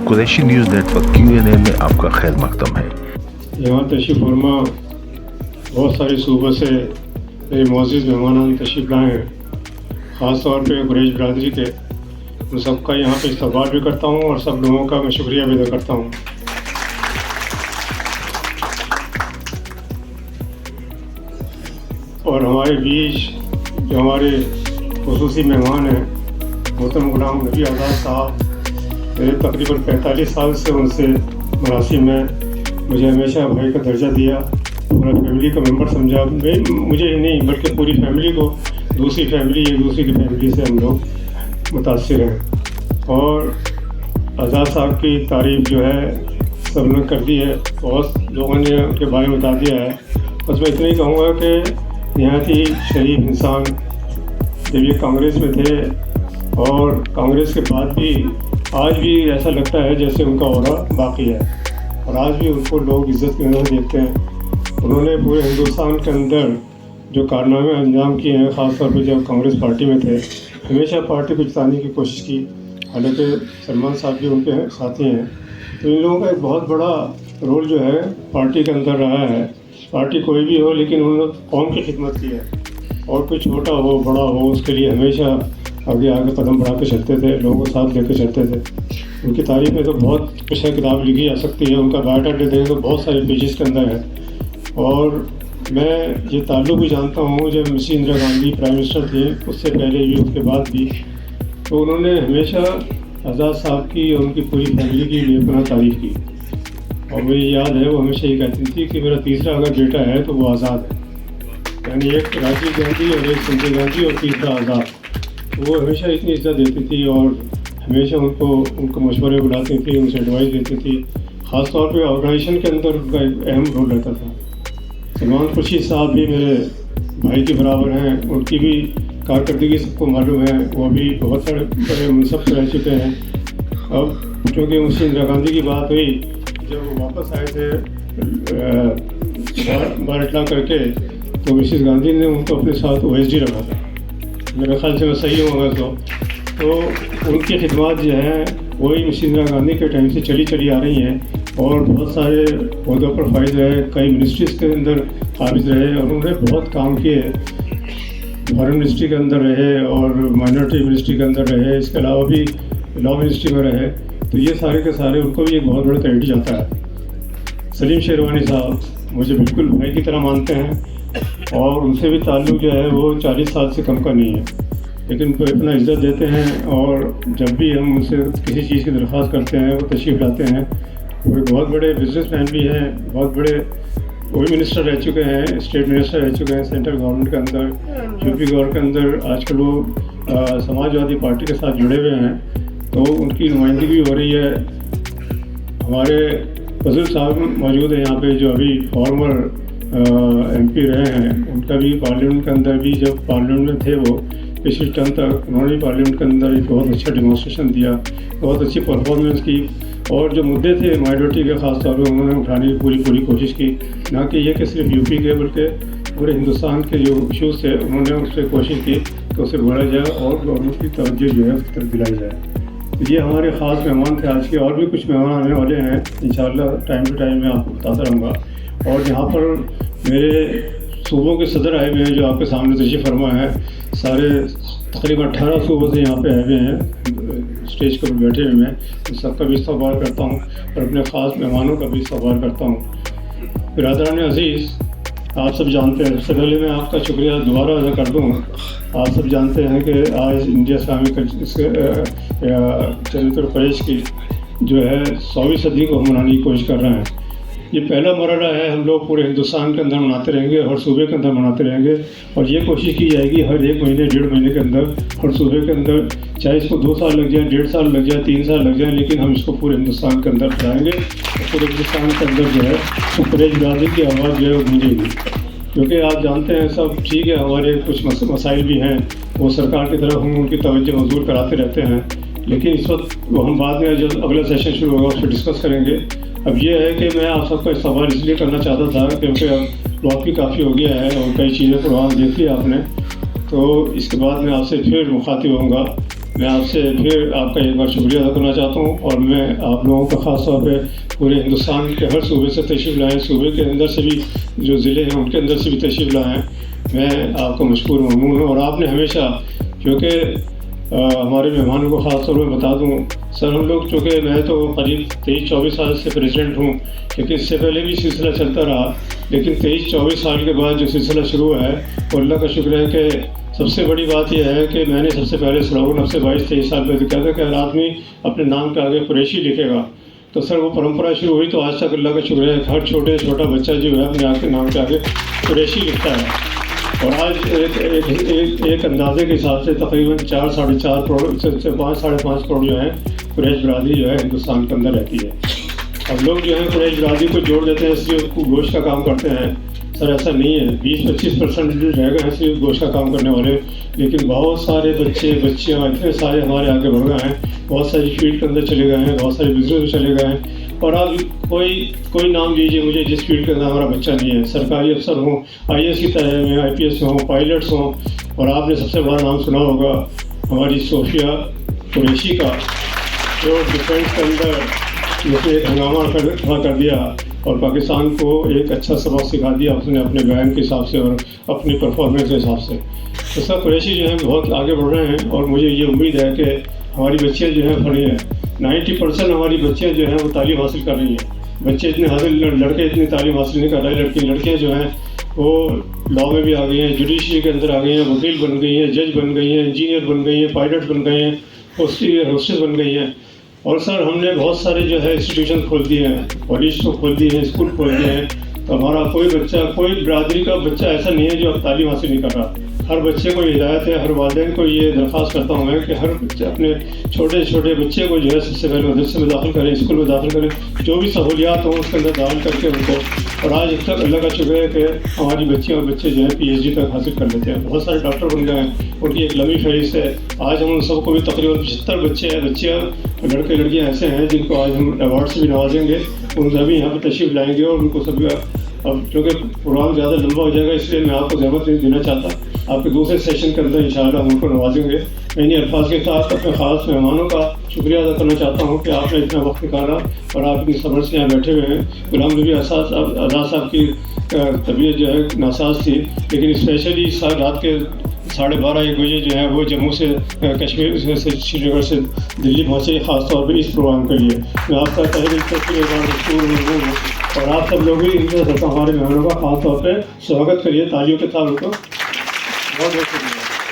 Qureshi news network Q&A में आपका खैर मकदम है। यहाँ तशरीफ़ फरमा बहुत सारे सूबों से मेरे मोअज़्ज़िज़ मेहमान तशरीफ़ लाए हैं, ख़ास तौर पे कुरैश बिरादरी के। उन सबका यहाँ पे इस्तक़बाल भी करता हूँ और सब लोगों का मैं शुक्रिया भी अदा करता हूँ। और हमारे बीच जो हमारे ख़ुसूसी मेहमान हैं मोहतरम गुलाम नबी आज़ाद साहब, मेरे तकरीबन 45 साल से उनसे मरासिम में मुझे हमेशा भाई का दर्जा दिया, पूरा फैमिली का मेंबर समझा। मुझे ही नहीं बल्कि पूरी फैमिली को, दूसरी फैमिली एक दूसरी की फैमिली से हम लोग मुतासिर हैं। और आज़ाद साहब की तारीफ़ जो है सब ने कर दी है, बहुत लोगों ने उनके बारे में बता दिया है। बस मैं इतना ही कहूँगा कि नहायत ही शरीफ इंसान, जब ये कांग्रेस में थे और कांग्रेस के बाद भी आज भी ऐसा लगता है जैसे उनका औरा बाकी है और आज भी उनको लोग इज़्ज़त की नज़र देखते हैं। उन्होंने पूरे हिंदुस्तान के अंदर जो कारनामे अंजाम किए हैं, ख़ास तौर पर जब कांग्रेस पार्टी में थे, हमेशा पार्टी को जिताने की कोशिश की। हालांकि सलमान साहब भी उनके साथी हैं, तो इन लोगों का एक बहुत बड़ा रोल जो है पार्टी के अंदर रहा है। पार्टी कोई भी हो, लेकिन उन्होंने कौम की खिदमत की है और कोई छोटा हो बड़ा हो उसके लिए हमेशा आगे आगे कदम बढ़ा के चलते थे, लोगों को साथ लेकर चलते थे। उनकी तारीफ़ में तो बहुत कुछ है, किताब लिखी जा सकती है। उनका बायोडाटा देखें तो बहुत सारे पेजेस के अंदर है। और मैं ये ताल्लुक़ भी जानता हूँ, जब Mrs Indira Gandhi prime minister थी, उससे पहले भी उसके बाद भी, तो उन्होंने हमेशा आज़ाद साहब की और उनकी पूरी फैमिली की बेपनाह तारीफ़ की। और मुझे याद है वो हमेशा ये कहती थी कि मेरा तीसरा अगर बेटा है तो वो आज़ाद है, यानी एक राजीव गांधी और एक संजय गांधी और तीसरा आज़ाद। वो हमेशा इतनी इज़्ज़त देती थी और हमेशा उनको मशवरे बुलाती थी, उनसे एडवाइस देती थी। ख़ास तौर पे ऑर्गेनाइजेशन के अंदर उनका एक अहम रोल रहता था। सलमान खुर्शीद साहब भी मेरे भाई के बराबर हैं, उनकी भी कारकर्दगी सबको मालूम है। वो भी बहुत बड़े मनसब पर रह चुके हैं। अब चूँकि मुझसे इंदिरा गांधी की बात हुई, जब वो वापस आए थे बार करके, तो मिसेस गांधी ने उनको अपने साथ OSD रखा था। मेरे ख्याल से मैं सही हूँ तो उनकी खिदमत जो है वही मिसेस इंदिरा गांधी के टाइम से चली आ रही हैं और बहुत सारे ओहदों पर फाइज रहे, कई मिनिस्ट्रीज़ के अंदर काबिज रहे और उन्होंने बहुत काम किए। फॉरेन मिनिस्ट्री के अंदर रहे और माइनॉरिटी मिनिस्ट्री के अंदर रहे, इसके अलावा भी लॉ मिनिस्ट्री में रहे। तो ये सारे के सारे उनको भी एक बहुत बड़ा क्रेडिट जाता है। सलीम शेरवानी साहब मुझे बिल्कुल भाई की तरह मानते हैं और उनसे भी ताल्लुक़ जो है वो 40 साल से कम का नहीं है, लेकिन उनको इतना इज़्ज़त देते हैं। और जब भी हम उनसे किसी चीज़ की दरख्वास्त करते हैं वो तशरीफ़ लाते हैं। वो बहुत बड़े बिजनेसमैन भी हैं, बहुत बड़े वो भी मिनिस्टर रह चुके हैं, स्टेट मिनिस्टर रह चुके हैं सेंट्रल गवर्नमेंट के अंदर, यूपी गवर्नमेंट के अंदर। आजकल वो समाजवादी पार्टी के साथ जुड़े हुए हैं, तो उनकी नुमाइंदगी हो रही है। हमारे फजल साहब मौजूद हैं यहाँ पे, जो अभी फॉर्मर MP रहे हैं। उनका भी पार्लियामेंट के अंदर भी, जब पार्लियामेंट में थे वो पिछले टर्म तक, उन्होंने भी पार्लियामेंट के अंदर एक बहुत अच्छा डेमोन्स्ट्रेशन दिया, बहुत अच्छी परफॉर्मेंस की। और जो मुद्दे थे माइनॉरिटी के ख़ास तौर पर उन्होंने उठाने की पूरी कोशिश की। ना कि ये कि सिर्फ यूपी के बल्कि पूरे हिंदुस्तान के जो इशूज़ थे उन्होंने उससे कोशिश की कि उसे बढ़ाया जाए और गवर्नमेंट की तवज्जो जो है उसकी तरफ दिलाई जाए। तो ये हमारे ख़ास मेहमान थे आज के, और भी कुछ मेहमान आने वाले हैं इंशाअल्लाह, टाइम टू टाइम मैं आपको बताता रहूँगा। और यहाँ पर मेरे सूबों के सदर आए हुए हैं जो आपके सामने तशरीफ़ फरमा है। सारे तकरीबन 18 सूबों से यहाँ पे आए हुए हैं, स्टेज पर बैठे हुए हैं। इन सबका भी इस्तक़बाल करता हूँ और अपने ख़ास मेहमानों का भी इस्तक़बाल करता हूँ। बिरादरान अज़ीज़, आप सब जानते हैं, सबसे पहले मैं आपका शुक्रिया दोबारा अदा कर दूँ। आप सब जानते हैं कि आज इंडिया इस्लामिक चरित्र परेश की जो है 100वीं सदी को हम मनाने की कोशिश कर रहे हैं। ये पहला मरहला है, हम लोग पूरे हिंदुस्तान के अंदर मनाते रहेंगे, हर सूबे के अंदर मनाते रहेंगे। और ये कोशिश की जाएगी हर 1 महीने 1.5 महीने के अंदर हर सूबे के अंदर, चाहे इसको 2 साल लग जाए, 1.5 साल लग जाए, 3 साल लग जाए, लेकिन हम इसको पूरे हिंदुस्तान के अंदर फैलाएँगे। और पूरे हिंदुस्तान के अंदर जो है वो कुरैश बिरादरी की आवाज़ जो है वो गूंजेगी। क्योंकि आप जानते हैं सब ठीक है, हमारे कुछ मसाइल भी हैं, वो सरकार की तरफ हम उनकी तवज्जो मज़बूर कराते रहते हैं, लेकिन इस वक्त वो हम बाद में जब अगला सेशन शुरू होगा उस पर डिस्कस करेंगे। अब ये है कि मैं आप सबका इस्तेमाल इसलिए करना चाहता था क्योंकि अब वक्त भी काफ़ी हो गया है और कई चीज़ें प्रोग्राम देख लिया आपने, तो इसके बाद मैं आपसे फिर मुखातिब होऊंगा मैं आपसे फिर आपका एक बार शुक्रिया अदा करना चाहता हूँ और मैं आप लोगों का ख़ास तौर पे पूरे हिंदुस्तान के हर सूबे से तशरीफ़ लाएँ, सूबे के अंदर से भी जो ज़िले हैं उनके अंदर से भी तशरीफ़ लाएँ, मैं आपको मशकूर ममनून हूँ। और आपने हमेशा, क्योंकि हमारे मेहमानों को ख़ास तौर पर बता दूँ सर, हम लोग चूँकि मैं तो करीब 23-24 साल से प्रेसिडेंट हूँ, क्योंकि इससे पहले भी सिलसिला चलता रहा, लेकिन 23-24 साल के बाद जो सिलसिला शुरू है वो अल्लाह का शुक्र है कि सबसे बड़ी बात यह है कि मैंने सबसे पहले स्लोगन अब से 22-23 साल पहले कहा था कि हर आदमी अपने नाम के आगे कुरैशी लिखेगा। तो सर वो परंपरा शुरू हुई, तो आज तक अल्लाह का शुक्र है कि हर छोटा बच्चा जो है अपने आपके नाम के आगे कुरैशी लिखता है। और आज एक अंदाजे के हिसाब से तकरीबन 4-4.5 करोड़ से 5-5.5 करोड़ जो है कुरैश बरादरी जो है हिंदुस्तान के अंदर रहती है। अब लोग जो है कुरैश बरादरी को जोड़ देते हैं इसलिए गोश्त का काम करते हैं। सर ऐसा नहीं है, 20-25% रह गए हैं सिर्फ गोश्त का काम करने वाले, लेकिन बहुत सारे बच्चियाँ इतने सारे हमारे आगे बढ़ गए हैं, बहुत सारी फील्ड के अंदर चले गए हैं, बहुत सारे बिजनेस में चले गए हैं। और आप कोई नाम लीजिए मुझे जिस फील्ड के अंदर हमारा बच्चा नहीं है, सरकारी अफसर हों, IAS की तरह में IPS हों, पायलट्स हों। और आपने सबसे बड़ा नाम सुना होगा हमारी सोफिया कुरैशी का, जो डिफेंस के अंदर जैसे एक हंगामा खड़ा कर दिया और पाकिस्तान को एक अच्छा सबक सिखा दिया उसने अपने बयान के हिसाब से और अपनी परफॉर्मेंस के हिसाब से। तो सब कुरैशी जो है बहुत आगे बढ़ रहे हैं और मुझे ये उम्मीद है कि हमारी बच्चियाँ जो हैं पढ़ी हैं, 90% हमारी बच्चियाँ जो हैं वो तालीम हासिल कर रही हैं। बच्चे इतने हासिल, लड़के इतनी तालीम हासिल नहीं कर रहे, लड़कियाँ जो हैं वो लॉ में भी आ गई हैं, जुडिशरी के अंदर आ गई हैं, वकील बन गई हैं, जज बन गई हैं, इंजीनियर बन गई हैं, पायलट बन गए हैं, होस्टेस बन गई हैं। और सर हमने बहुत सारे जो है इंस्टीट्यूशन खोल दिए हैं, कॉलेज तो खोल दिए हैं, स्कूल खोल दिए हैं। तो हमारा कोई बच्चा, कोई बिरादरी का बच्चा ऐसा नहीं है जो अब तालीम हासिल नहीं कर रहा। हर बच्चे को हिदायत है, हर वालिदैन को ये दरख्वास्त करता हूँ मैं कि हर बच्चे अपने छोटे बच्चे को जो है सबसे पहले मदरसे में दाखिल करें, स्कूल में दाखिल करें, जो भी सहूलियात हो उसके अंदर दाखिल करके उनको। और आज तक अल्लाह का शुक्र है कि हमारी बच्चियाँ और बच्चे जो है PhD तक हासिल कर लेते हैं, बहुत सारे डॉक्टर बन गए हैं, उनकी एक लंबी फहरिस्त है। आज हम उन सबको भी तकरीबन 75 बच्चियाँ लड़के लड़कियाँ ऐसे हैं जिनको आज हम अवार्ड से भी नवाजेंगे, उन सभी यहाँ पर तशरीफ़ लाएँगे और उनको सभी। अब क्योंकि प्रोग्राम ज़्यादा लंबा हो जाएगा इसलिए मैं आपको ज़रूरत नहीं देना चाहता, आपके दूसरे सेशन के अंदर इंशाअल्लाह हम उनको नवाजेंगे। मैं इन्हीं अल्फाज के साथ अपने ख़ास मेहमानों का शुक्रिया अदा करना चाहता हूँ कि आपने इतना वक्त निकाला और आप इतनी सब्र से यहाँ बैठे हुए हैं। गुलाम नबी आज़ाद साहब की तबीयत जो है नासाज थी, लेकिन स्पेशली रात के 12:30-1 बजे जो है वो जम्मू से कश्मीर से श्रीनगर से दिल्ली पहुँचे ख़ास तौर पर इस प्रोग्राम के लिए। मैं आपका तहे दिल से और आप सब लोग भी इंतजार करता हूँ हमारे मेहमानों का ख़ास तौर पर स्वागत करिए तालियों के साथ उनको। बहुत बहुत शुक्रिया।